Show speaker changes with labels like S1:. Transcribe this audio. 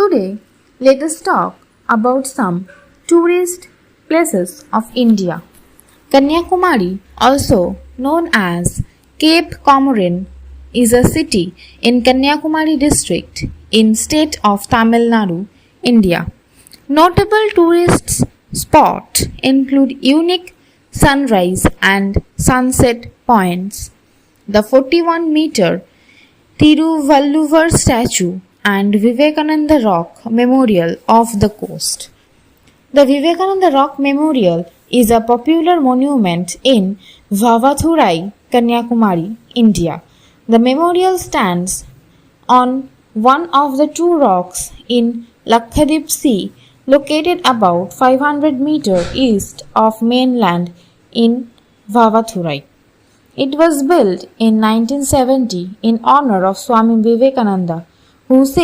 S1: Today, let us talk about some tourist places of India. Kanyakumari, also known as Cape Comorin, is a city in Kanyakumari district in state of Tamil Nadu, India. Notable tourist spots include unique sunrise and sunset points, the 41-meter Tiruvalluvar statue and Vivekananda Rock Memorial off the coast. The Vivekananda Rock Memorial is a popular monument in Vavathurai, Kanyakumari, India. The memorial stands on one of the two rocks in Lakshadweep Sea, located about 500 meters east of mainland in Vavathurai. It was built in 1970 in honor of Swami Vivekananda, who said